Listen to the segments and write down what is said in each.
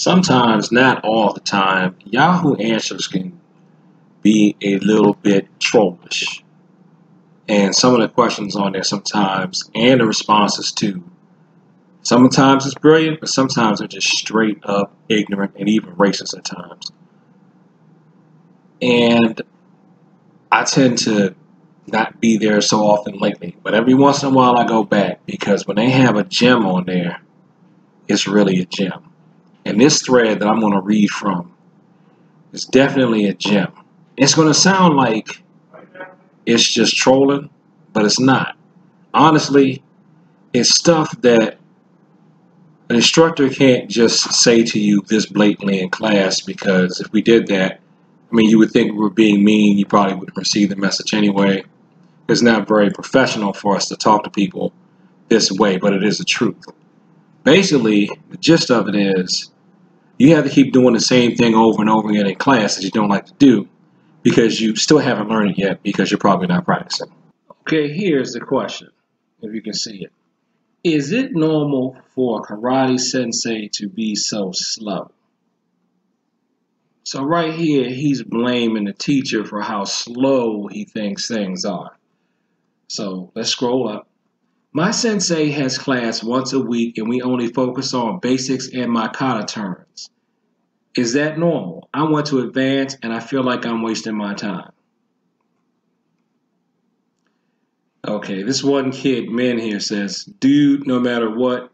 Sometimes, not all the time, Yahoo Answers can be a little bit trollish. And some of the questions on there sometimes, and the responses too, sometimes it's brilliant, but sometimes they're just straight up ignorant and even racist at times. And I tend to not be there so often lately, but every once in a while I go back because when they have a gem on there, it's really a gem. And this thread that I'm going to read from is definitely a gem. It's going to sound like it's just trolling, but it's not. Honestly, it's stuff that an instructor can't just say to you this blatantly in class, because if we did that, I mean, you would think we were being mean. You probably wouldn't receive the message anyway. It's not very professional for us to talk to people this way, but it is the truth. Basically, the gist of it is you have to keep doing the same thing over and over again in class that you don't like to do because you still haven't learned it yet because you're probably not practicing. Okay, here's the question, if you can see it. Is it normal for a karate sensei to be so slow? So right here, he's blaming the teacher for how slow he thinks things are. So let's scroll up. My sensei has class once a week and we only focus on basics and my kata turns. Is that normal? I want to advance and I feel like I'm wasting my time. Okay, this one kid, Min here, says, dude, no matter what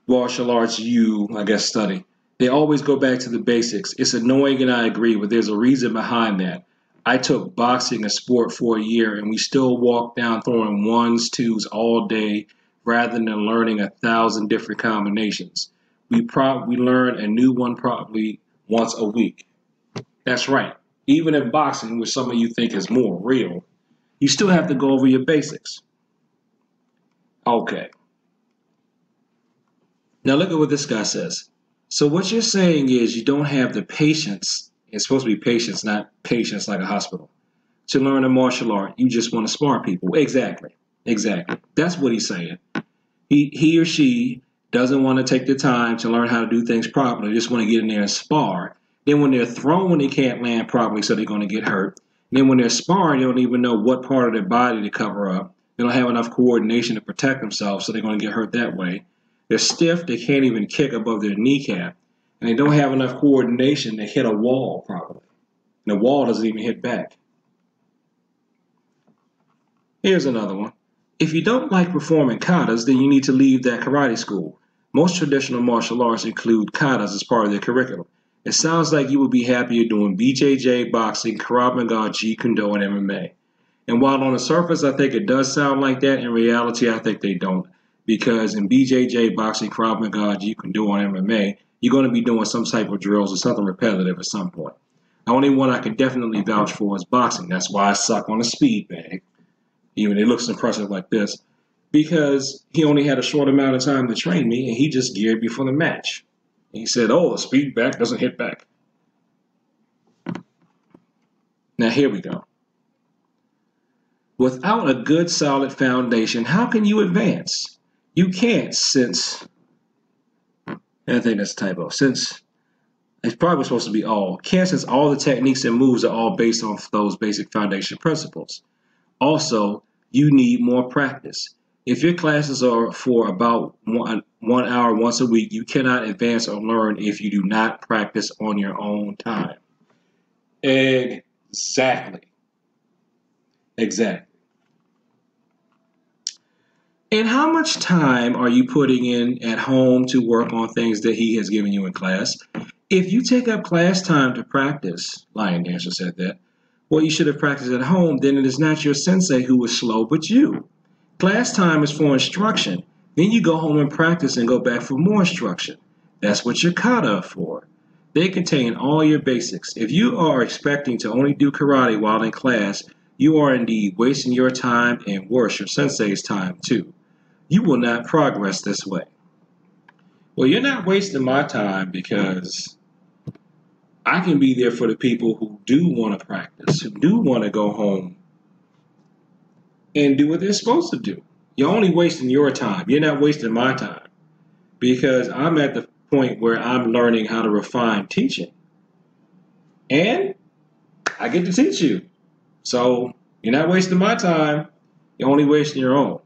martial arts you, I guess, study, they always go back to the basics. It's annoying and I agree, but there's a reason behind that. I took boxing a sport for a year and we still walk down throwing ones, twos all day rather than learning 1,000 different combinations. We learn a new one probably once a week. That's right. Even in boxing, which some of you think is more real, you still have to go over your basics. Okay. Now look at what this guy says. So what you're saying is you don't have the patience. It's supposed to be patience, not patience like a hospital, to learn a martial art. You just want to spar people. Exactly. Exactly. That's what he's saying. He or she doesn't want to take the time to learn how to do things properly. They just want to get in there and spar. Then when they're thrown, they can't land properly, so they're going to get hurt. And then when they're sparring, they don't even know what part of their body to cover up. They don't have enough coordination to protect themselves, so they're going to get hurt that way. They're stiff. They can't even kick above their kneecap. And they don't have enough coordination to hit a wall properly. And the wall doesn't even hit back. Here's another one. If you don't like performing katas, then you need to leave that karate school. Most traditional martial arts include katas as part of their curriculum. It sounds like you would be happier doing BJJ, boxing, Krav Maga, Jeet Kune Do, and MMA. And while on the surface I think it does sound like that, in reality I think they don't. Because in BJJ, boxing, Krav Maga, Jeet Kune Do, and MMA, you're going to be doing some type of drills or something repetitive at some point. The only one I can definitely vouch for is boxing. That's why I suck on a speed bag. Even it looks impressive like this. Because he only had a short amount of time to train me, and he just geared me for the match. He said, oh, a speed back doesn't hit back. Now here we go. Without a good solid foundation, how can you advance? You can't since, I think that's a typo, since, it's probably supposed to be all, can't since all the techniques and moves are all based on those basic foundation principles. Also, you need more practice. If your classes are for about one hour once a week, you cannot advance or learn if you do not practice on your own time. Exactly. Exactly. And how much time are you putting in at home to work on things that he has given you in class? If you take up class time to practice, Lion Dancer said that, what you should have practiced at home, then it is not your sensei who was slow, but you. Class time is for instruction. Then you go home and practice and go back for more instruction. That's what your kata are for. They contain all your basics. If you are expecting to only do karate while in class, you are indeed wasting your time and worse, your sensei's time too. You will not progress this way. Well, you're not wasting my time because I can be there for the people who do want to practice, who do want to go home and do what they're supposed to do. You're only wasting your time. You're not wasting my time because I'm at the point where I'm learning how to refine teaching. And I get to teach you. So you're not wasting my time. You're only wasting your own.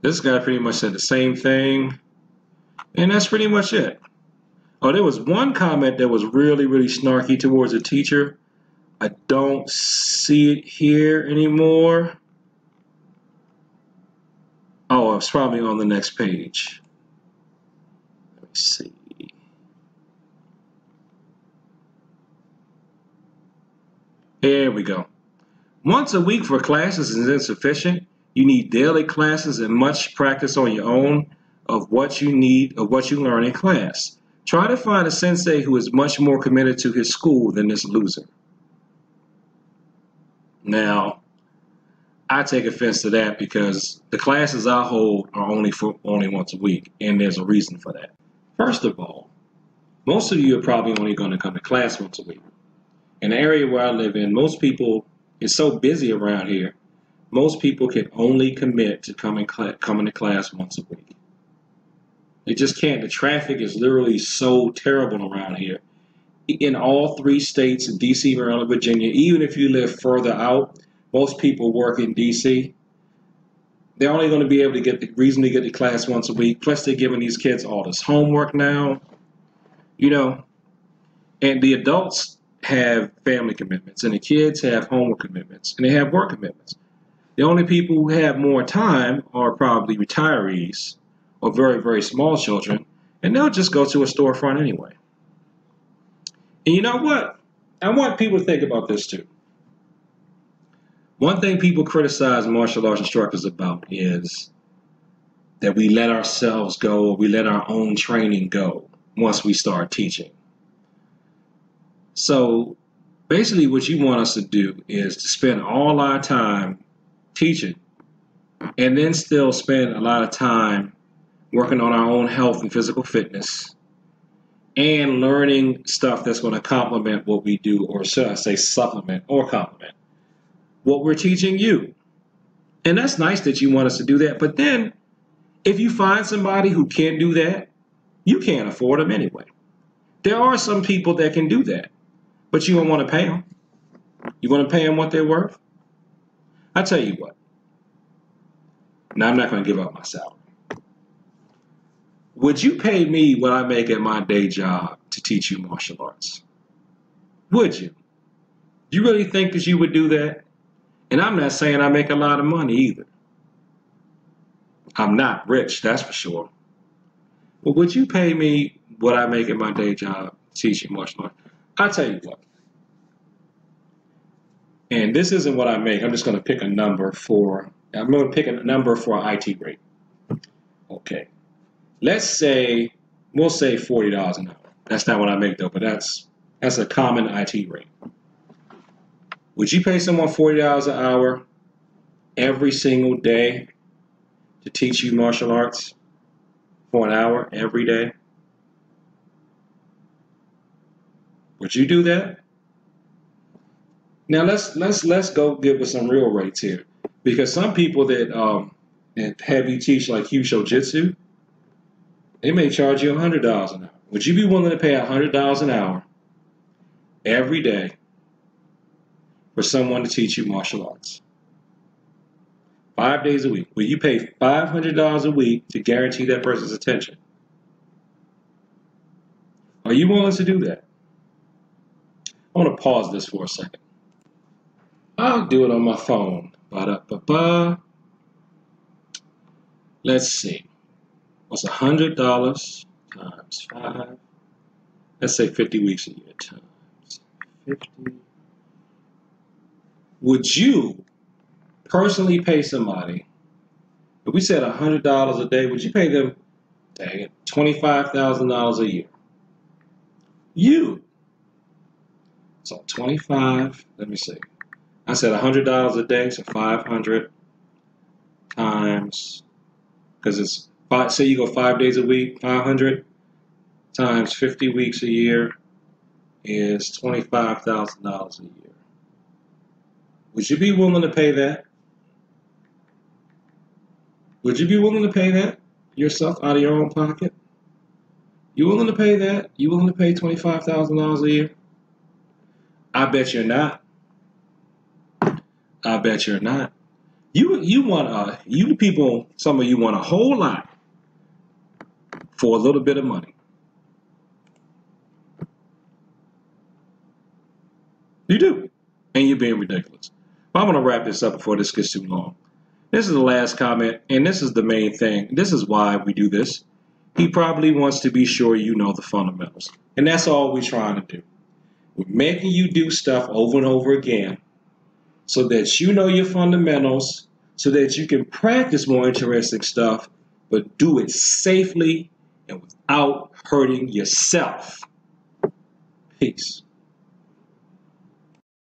This guy pretty much said the same thing. And that's pretty much it. Oh, there was one comment that was really, really snarky towards a teacher. I don't see it here anymore. Oh, it's probably on the next page. Let me see. Here we go. Once a week for classes is insufficient. You need daily classes and much practice on your own of what you learn in class. Try to find a sensei who is much more committed to his school than this loser. Now, I take offense to that because the classes I hold are only once a week, and there's a reason for that. First of all, most of you are probably only going to come to class once a week. In the area where I live in, most people, it's so busy around here, most people can only commit to coming to class once a week. They just can't. The traffic is literally so terrible around here. In all 3 states, in D.C., Maryland, Virginia, even if you live further out, most people work in D.C. They're only going to be able to reasonably get to class once a week. Plus, they're giving these kids all this homework now. And the adults have family commitments, and the kids have homework commitments, and they have work commitments. The only people who have more time are probably retirees or very, very small children, and they'll just go to a storefront anyway. And you know what? I want people to think about this too. One thing people criticize martial arts instructors about is that we let ourselves go, we let our own training go once we start teaching. So basically what you want us to do is to spend all our time teaching and then still spend a lot of time working on our own health and physical fitness and learning stuff that's going to complement what we do, or should I say supplement or complement what we're teaching you. And that's nice that you want us to do that. But then if you find somebody who can do that, you can't afford them anyway. There are some people that can do that, but you don't want to pay them. You want to pay them what they're worth? I tell you what. Now, I'm not going to give up my salary. Would you pay me what I make at my day job to teach you martial arts? Would you? Do you really think that you would do that? And I'm not saying I make a lot of money either. I'm not rich, that's for sure. But would you pay me what I make at my day job teaching martial arts? I'll tell you what. And this isn't what I make. I'm just going to pick a number for our IT rate. Okay. We'll say $40 an hour. That's not what I make though, but that's a common IT rate. Would you pay someone $40 an hour every single day to teach you martial arts for an hour every day? Would you do that? Now let's go get with some real rates here, because some people that have you teach like Kyusho Jitsu, they may charge you $100 an hour. Would you be willing to pay $100 an hour every day for someone to teach you martial arts? 5 days a week. Will you pay $500 a week to guarantee that person's attention? Are you willing to do that? I want to pause this for a second. I'll do it on my phone. Ba-da-ba-ba. Let's see. What's $100 times 5? Let's say 50 weeks a year times 50. Would you personally pay somebody, if we said $100 a day, would you pay them, dang it, $25,000 a year? You. So 25, let me see. I said $100 a day, so 500 times, because it's say you go 5 days a week, 500 times 50 weeks a year is $25,000 a year. Would you be willing to pay that? Would you be willing to pay that yourself out of your own pocket? You willing to pay that? You willing to pay $25,000 a year? I bet you're not. I bet you're not. You want you people, some of you want a whole lot for a little bit of money. You do. And you're being ridiculous. But I'm going to wrap this up before this gets too long. This is the last comment, and this is the main thing. This is why we do this. He probably wants to be sure you know the fundamentals. And that's all we're trying to do. We're making you do stuff over and over again so that you know your fundamentals, so that you can practice more interesting stuff, but do it safely and without hurting yourself. Peace.